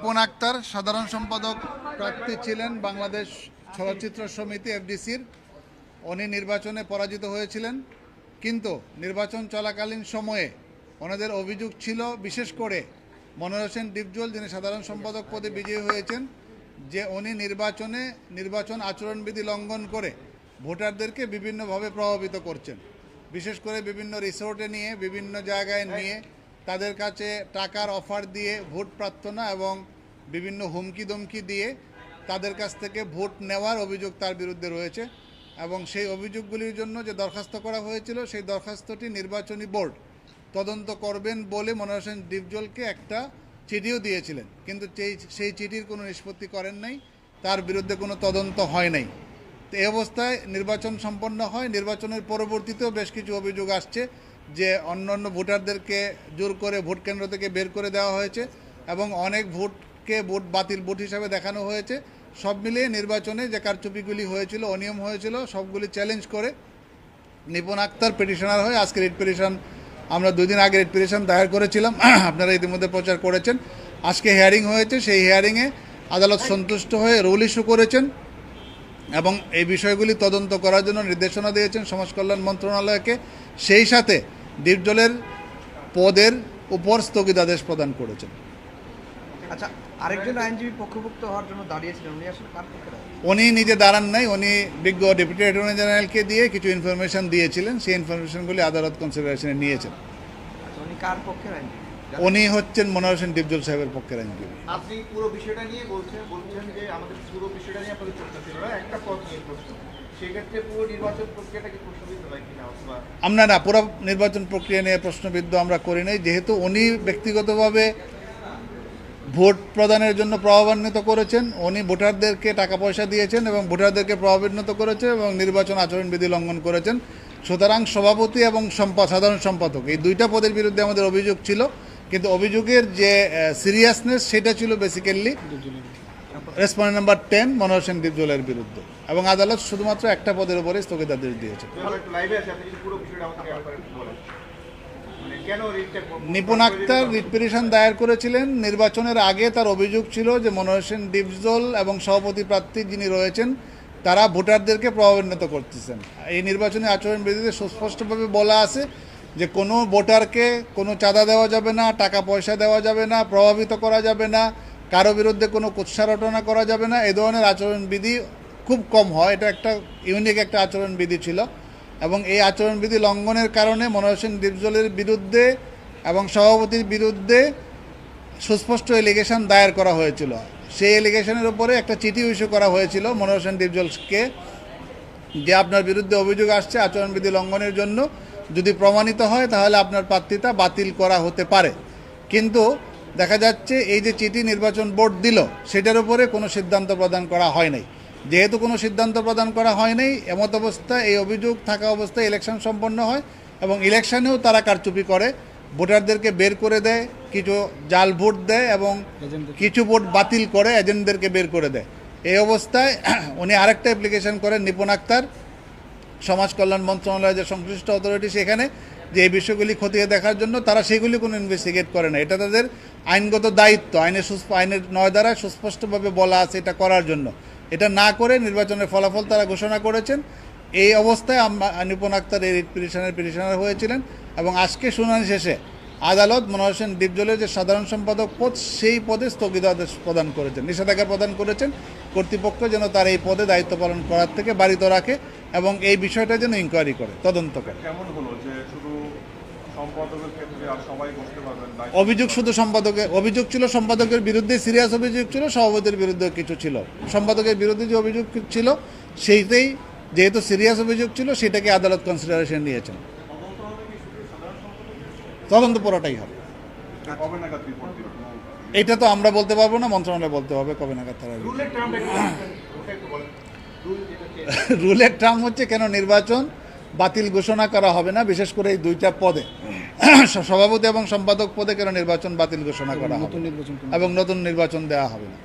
নিপুণ আক্তার সাধারণ সম্পাদক প্রার্থী ছিলেন বাংলাদেশ চলচ্চিত্র সমিতি এফডিসির। উনি নির্বাচনে পরাজিত হয়েছিলেন, কিন্তু নির্বাচন চলাকালীন সময়ে ওনাদের অভিযোগ ছিল, বিশেষ করে মনোয়ার হোসেন ডিপজল যিনি সাধারণ সম্পাদক পদে বিজয়ী হয়েছেন, যে উনি নির্বাচন আচরণবিধি লঙ্ঘন করে ভোটারদেরকে বিভিন্নভাবে প্রভাবিত করছেন। বিশেষ করে বিভিন্ন রিসোর্টে নিয়ে, বিভিন্ন জায়গায় নিয়ে তাদের কাছে টাকার অফার দিয়ে ভোট প্রার্থনা এবং বিভিন্ন হুমকি দমকি দিয়ে তাদের কাছ থেকে ভোট নেওয়ার অভিযোগ তার বিরুদ্ধে রয়েছে। এবং সেই অভিযোগগুলির জন্য যে দরখাস্ত করা হয়েছিল, সেই দরখাস্তটি নির্বাচনী বোর্ড তদন্ত করবেন বলে মনোয়ার হোসেন ডিপজলকে একটা চিঠিও দিয়েছিলেন, কিন্তু সেই চিঠির কোনো নিষ্পত্তি করেন নাই, তার বিরুদ্ধে কোনো তদন্ত হয় নাই। তো এই অবস্থায় নির্বাচন সম্পন্ন হয়। নির্বাচনের পরবর্তীতেও বেশ কিছু অভিযোগ আসছে যে অন্যান্য ভোটারদেরকে জোর করে ভোট কেন্দ্র থেকে বের করে দেওয়া হয়েছে এবং অনেক ভোটকে বাতিল ভোট হিসাবে দেখানো হয়েছে। সব মিলিয়ে নির্বাচনে যে কারচুপিগুলি হয়েছিল, অনিয়ম হয়েছিল, সবগুলি চ্যালেঞ্জ করে নিপুণ আক্তার পিটিশনার হয়ে আজকে রিট পিটিশন, আমরা 2 দিন আগে রিট পিটিশন দায়ের করেছিলাম, আপনারা ইতিমধ্যে প্রচার করেছেন। আজকে হিয়ারিং হয়েছে, সেই হিয়ারিংয়ে আদালত সন্তুষ্ট হয়ে রুল ইস্যু করেছেন এবং এই বিষয়গুলি তদন্ত করার জন্য নির্দেশনা দিয়েছেন সমাজ কল্যাণ মন্ত্রণালয়কে। সেই সাথে ডিপজলের পদের উপর স্থগিতাদেশ প্রদান করেছেন। আচ্ছা, আরেকজন আইনজীবী পক্ষভুক্ত হওয়ার জন্য দাঁড়িয়েছিলেন, উনি আসলে কার পক্ষে? উনি নিজে দাঁড়ান নাই, উনি বিজ্ঞ ডেপুটি অ্যাটর্নি জেনারেলকে দিয়ে কিছু ইনফরমেশন দিয়েছিলেন, সেই ইনফরমেশনগুলি আদালত কনসিডারেশনে নিয়েছেন। আচ্ছা, উনি কার পক্ষের আইনজীবী? উনি হচ্ছেন মনোয়ার হোসেন ডিপজল সাহেবের পক্ষের আইনজীবী। আপনি পুরো বিষয়টা নিয়ে বলছেন যে আমাদের পুরো বিষয়টা নিয়ে আপনাদের চর্চা ছিল না, একটা পদ নিয়ে প্রশ্ন, সেক্ষেত্রে পুরো নির্বাচন প্রক্রিয়াটা কি প্রশ্নবিদ্ধ হয় কিনা? আমরা না, পুরো নির্বাচন প্রক্রিয়া নিয়ে প্রশ্নবিদ্ধ আমরা করি নাই, যেহেতু উনি ব্যক্তিগতভাবে ভোট প্রদানের জন্য প্রভাবান্বিত করেছেন, উনি ভোটারদেরকে টাকা পয়সা দিয়েছেন এবং ভোটারদেরকে প্রভাবান্বিত করেছেন এবং নির্বাচন আচরণবিধি লঙ্ঘন করেছেন। সুতরাং সভাপতি এবং সাধারণ সম্পাদক এই 2টা পদের বিরুদ্ধে আমাদের অভিযোগ ছিল, কিন্তু অভিযোগের যে সিরিয়াসনেস সেটা ছিল basically respondent number 10 Monowar Hossain ডিপজলের বিরুদ্ধে, এবং আদালত শুধুমাত্র একটা পদের উপরে স্থগিতাদেশ দিয়েছে। নিপুণ আক্তার রিট পিটিশন দায়ের করেছিলেন। নির্বাচনের আগে তার অভিযোগ ছিল যে মনোয়ার হোসেন ডিপজল এবং সভাপতি প্রার্থী যিনি রয়েছেন তারা ভোটারদেরকে প্রভাবান্বিত করতেছেন। এই নির্বাচনী আচরণবিধিতে সুস্পষ্টভাবে বলা আছে যে কোনো ভোটারকে কোনো চাঁদা দেওয়া যাবে না, টাকা পয়সা দেওয়া যাবে না, প্রভাবিত করা যাবে না, কারো বিরুদ্ধে কোনো কুৎসা রটনা করা যাবে না। এই ধরনের আচরণবিধি খুব কম হয়, এটা একটা ইউনিক একটা আচরণবিধি ছিল এবং এই আচরণবিধি লঙ্ঘনের কারণে মনোয়ার হোসেন ডিপজলের বিরুদ্ধে এবং সভাপতির বিরুদ্ধে সুস্পষ্ট এলিগেশন দায়ের করা হয়েছিল। সেই এলিগেশনের উপরে একটা চিঠি ইস্যু করা হয়েছিল মনোয়ার হোসেন ডিপজলকে, যে আপনার বিরুদ্ধে অভিযোগ আসছে আচরণবিধি লঙ্ঘনের জন্য, যদি প্রমাণিত হয় তাহলে আপনার প্রার্থিতা বাতিল করা হতে পারে। কিন্তু দেখা যাচ্ছে এই যে চিঠি নির্বাচন বোর্ড দিল সেটার উপরে কোনো সিদ্ধান্ত প্রদান করা হয় নাই। যেহেতু কোনো সিদ্ধান্ত প্রদান করা হয় নাই, এমত অবস্থায় এই অভিযোগ থাকা অবস্থায় ইলেকশন সম্পন্ন হয় এবং ইলেকশনেও তারা কারচুপি করে, ভোটারদেরকে বের করে দেয়, কিছু জাল ভোট দেয় এবং কিছু ভোট বাতিল করে এজেন্টদেরকে বের করে দেয়। এই অবস্থায় উনি আরেকটা অ্যাপ্লিকেশন করেন নিপুণ আক্তার সমাজ কল্যাণ মন্ত্রণালয়ের যে সংশ্লিষ্ট অথরিটি, সেখানে যে এই বিষয়গুলি খতিয়ে দেখার জন্য, তারা সেগুলি কোনো ইনভেস্টিগেট করে না। এটা তাদের আইনগত দায়িত্ব, আইনের 9 ধারায় সুস্পষ্টভাবে বলা আছে এটা করার জন্য। এটা না করে নির্বাচনের ফলাফল তারা ঘোষণা করেছেন। এই অবস্থায় নিপুণ আক্তার এই রিট পিটিশনার হয়েছিলেন এবং আজকে শুনানি শেষে আদালত মনোয়ার হোসেন ডিপজলের যে সাধারণ সম্পাদক পদ, সেই পদে স্থগিতাদেশ প্রদান করেছেন, নিষেধাজ্ঞা প্রদান করেছেন। কর্তৃপক্ষ যেন তার এই পদে দায়িত্ব পালন করার থেকে বারিত রাখে এবং এই বিষয়টা যেন ইনকোয়ারি করে, তদন্ত করে। কেমন হলো যে শুধু সম্পাদকের ক্ষেত্রে আর সবাই বসতে পারবেন? অভিযোগ শুধু অভিযোগ ছিল সম্পাদকের বিরুদ্ধে, সিরিয়াস অভিযোগ ছিল, সভাপতির বিরুদ্ধে কিছু ছিল। সম্পাদকের বিরুদ্ধে যে অভিযোগ ছিল সেইটাই, যেহেতু সিরিয়াস অভিযোগ ছিল, সেটাকে আদালত কনসিডারেশন নিয়েছেন। তদন্ত পুরোটাই হবে। এটা তো আমরা বলতে পারবো না, মন্ত্রণালয় বলতে হবে কবে নাগাদ তারা। রুলের টার্ম হচ্ছে কেন নির্বাচন বাতিল ঘোষণা করা হবে না, বিশেষ করে এই 2টা পদে সভাপতি এবং সম্পাদক পদে কেন নির্বাচন বাতিল ঘোষণা করা হবে এবং নতুন নির্বাচন দেওয়া হবে না।